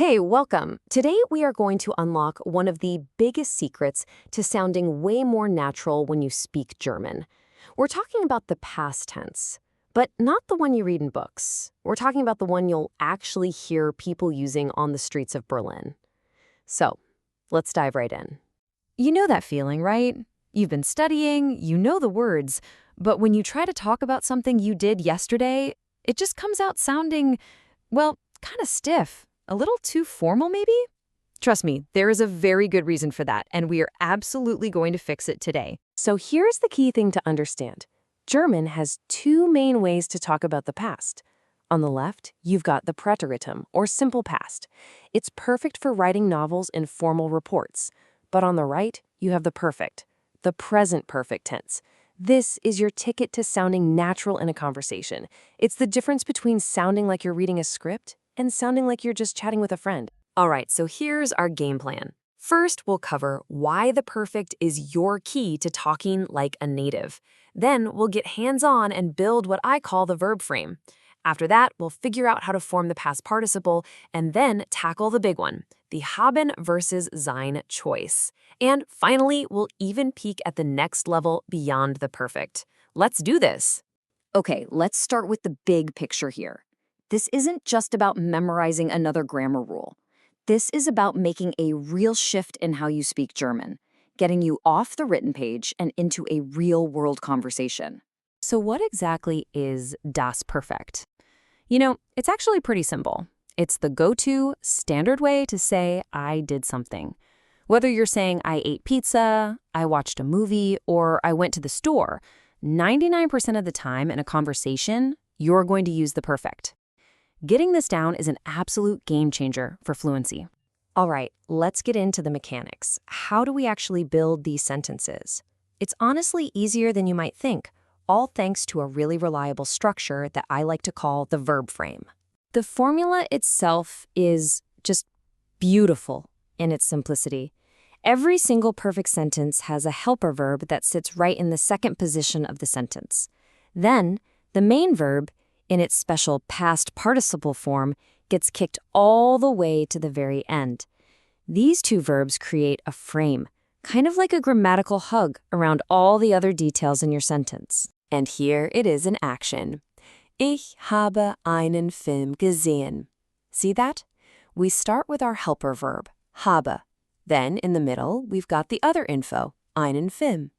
Hey, welcome. Today we are going to unlock one of the biggest secrets to sounding way more natural when you speak German. We're talking about the past tense, but not the one you read in books. We're talking about the one you'll actually hear people using on the streets of Berlin. So, let's dive right in. You know that feeling, right? You've been studying, you know the words, but when you try to talk about something you did yesterday, it just comes out sounding, well, kind of stiff. A little too formal, maybe? Trust me, there is a very good reason for that, and we are absolutely going to fix it today. So here's the key thing to understand. German has two main ways to talk about the past. On the left, you've got the Präteritum, or simple past. It's perfect for writing novels and formal reports. But on the right, you have the perfect, the present perfect tense. This is your ticket to sounding natural in a conversation. It's the difference between sounding like you're reading a script and sounding like you're just chatting with a friend. All right, so here's our game plan. First, we'll cover why the perfect is your key to talking like a native. Then we'll get hands-on and build what I call the verb frame. After that, we'll figure out how to form the past participle and then tackle the big one, the haben versus sein choice. And finally, we'll even peek at the next level beyond the perfect. Let's do this. Okay, let's start with the big picture here. This isn't just about memorizing another grammar rule. This is about making a real shift in how you speak German, getting you off the written page and into a real-world conversation. So what exactly is das Perfekt? You know, it's actually pretty simple. It's the go-to, standard way to say I did something. Whether you're saying I ate pizza, I watched a movie, or I went to the store, 99% of the time in a conversation, you're going to use the perfect. Getting this down is an absolute game changer for fluency. All right, let's get into the mechanics. How do we actually build these sentences? It's honestly easier than you might think, all thanks to a really reliable structure that I like to call the verb frame. The formula itself is just beautiful in its simplicity. Every single perfect sentence has a helper verb that sits right in the second position of the sentence. Then, the main verb, in its special past participle form, gets kicked all the way to the very end. These two verbs create a frame, kind of like a grammatical hug around all the other details in your sentence. And here it is in action. Ich habe einen Film gesehen. See that? We start with our helper verb, habe. Then, in the middle, we've got the other info, einen Film.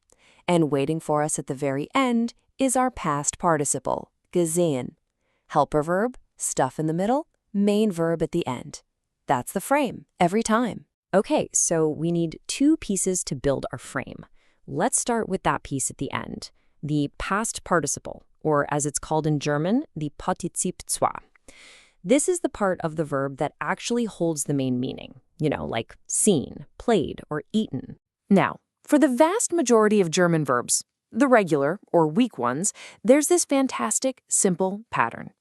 And waiting for us at the very end is our past participle, gesehen. Helper verb, stuff in the middle, main verb at the end. That's the frame, every time. Okay, so we need two pieces to build our frame. Let's start with that piece at the end, the past participle, or as it's called in German, the Partizip II. This is the part of the verb that actually holds the main meaning, like seen, played, or eaten. Now, for the vast majority of German verbs, the regular or weak ones, there's this fantastic, simple pattern.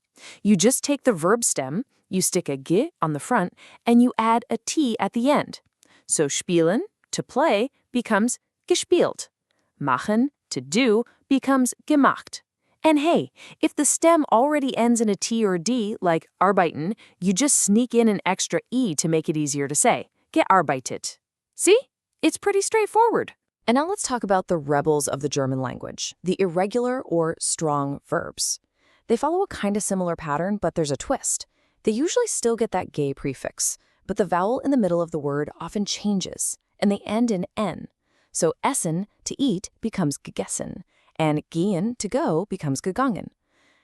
You just take the verb stem, you stick a ge on the front, and you add a t at the end. So spielen, to play, becomes gespielt. Machen, to do, becomes gemacht. And hey, if the stem already ends in a t or a d, like arbeiten, you just sneak in an extra e to make it easier to say. Gearbeitet. See? It's pretty straightforward. And now let's talk about the rebels of the German language, the irregular or strong verbs. They follow a kind of similar pattern, but there's a twist. They usually still get that ge prefix, but the vowel in the middle of the word often changes, and they end in n. So essen, to eat, becomes gegessen, and gehen, to go, becomes gegangen.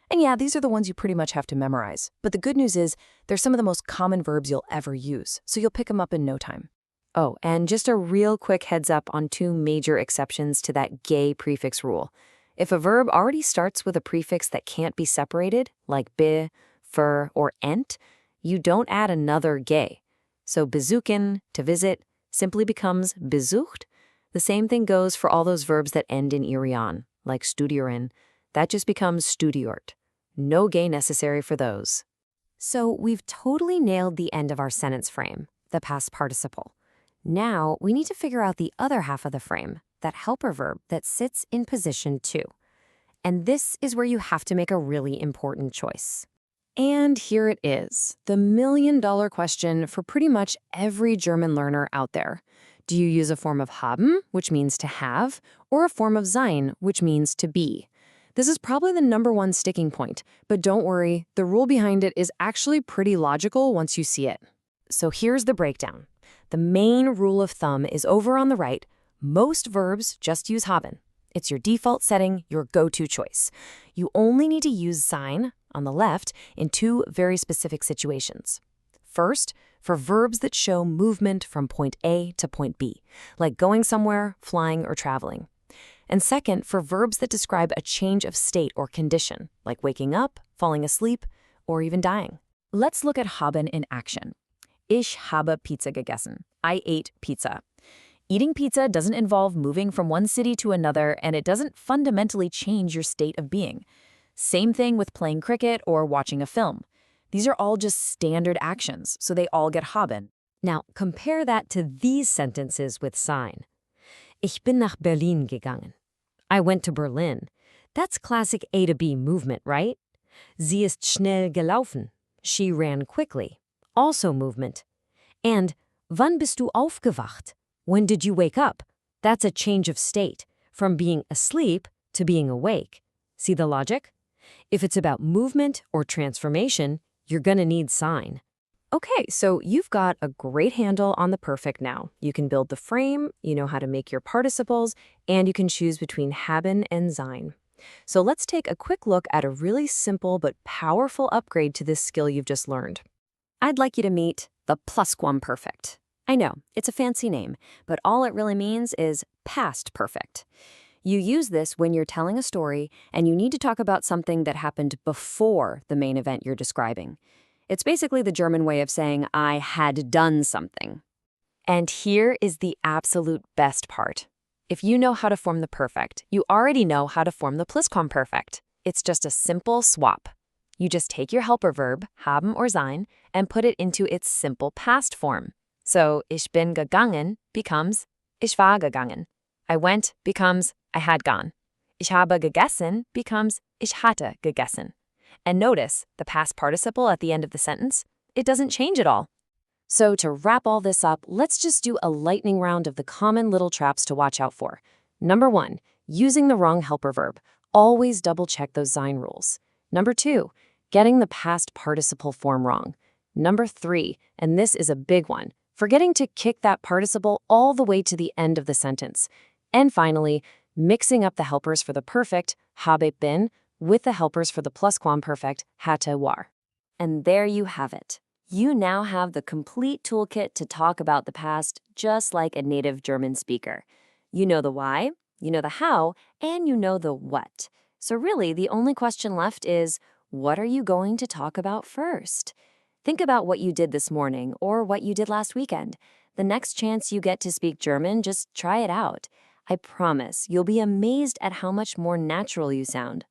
And yeah, these are the ones you pretty much have to memorize, but the good news is they're some of the most common verbs you'll ever use, so you'll pick them up in no time. Oh, and just a real quick heads up on two major exceptions to that ge prefix rule. If a verb already starts with a prefix that can't be separated, like be, für, or ent, you don't add another ge. So besuchen, to visit, simply becomes besucht. The same thing goes for all those verbs that end in irion, like studieren. That just becomes studiort. No ge necessary for those. So we've totally nailed the end of our sentence frame, the past participle. Now we need to figure out the other half of the frame, that helper verb that sits in position 2. And this is where you have to make a really important choice. And here it is, the million-dollar question for pretty much every German learner out there. Do you use a form of haben, which means to have, or a form of sein, which means to be? This is probably the #1 sticking point, but don't worry, the rule behind it is actually pretty logical once you see it. So here's the breakdown. The main rule of thumb is over on the right. Most verbs just use haben. It's your default setting, your go-to choice. You only need to use sein, on the left, in 2 very specific situations. First, for verbs that show movement from point A to point B, like going somewhere, flying, or traveling. And second, for verbs that describe a change of state or condition, like waking up, falling asleep, or even dying. Let's look at haben in action. Ich habe Pizza gegessen. I ate pizza. Eating pizza doesn't involve moving from one city to another, and it doesn't fundamentally change your state of being. Same thing with playing cricket or watching a film. These are all just standard actions, so they all get haben. Now, compare that to these sentences with sein. Ich bin nach Berlin gegangen. I went to Berlin. That's classic A to B movement, right? Sie ist schnell gelaufen. She ran quickly. Also movement. And wann bist du aufgewacht? When did you wake up? That's a change of state, from being asleep to being awake. See the logic? If it's about movement or transformation, you're gonna need sein. Okay, so you've got a great handle on the perfect now. You can build the frame, you know how to make your participles, and you can choose between haben and sein. So let's take a quick look at a really simple but powerful upgrade to this skill you've just learned. I'd like you to meet the plusquamperfekt. I know, it's a fancy name, but all it really means is past perfect. You use this when you're telling a story and you need to talk about something that happened before the main event you're describing. It's basically the German way of saying I had done something. And here is the absolute best part. If you know how to form the perfect, you already know how to form the plusquamperfekt. It's just a simple swap. You just take your helper verb, haben or sein, and put it into its simple past form. So, ich bin gegangen becomes ich war gegangen. I went becomes I had gone. Ich habe gegessen becomes ich hatte gegessen. And notice, the past participle at the end of the sentence, it doesn't change at all. So to wrap all this up, let's just do a lightning round of the common little traps to watch out for. Number 1, using the wrong helper verb. Always double-check those sein rules. Number 2, getting the past participle form wrong. Number 3, and this is a big one, forgetting to kick that participle all the way to the end of the sentence. And finally, mixing up the helpers for the perfect, habe bin, with the helpers for the plusquamperfekt, hatte war. And there you have it. You now have the complete toolkit to talk about the past just like a native German speaker. You know the why, you know the how, and you know the what. So really, the only question left is, what are you going to talk about first? Think about what you did this morning or what you did last weekend. The next chance you get to speak German, just try it out. I promise you'll be amazed at how much more natural you sound.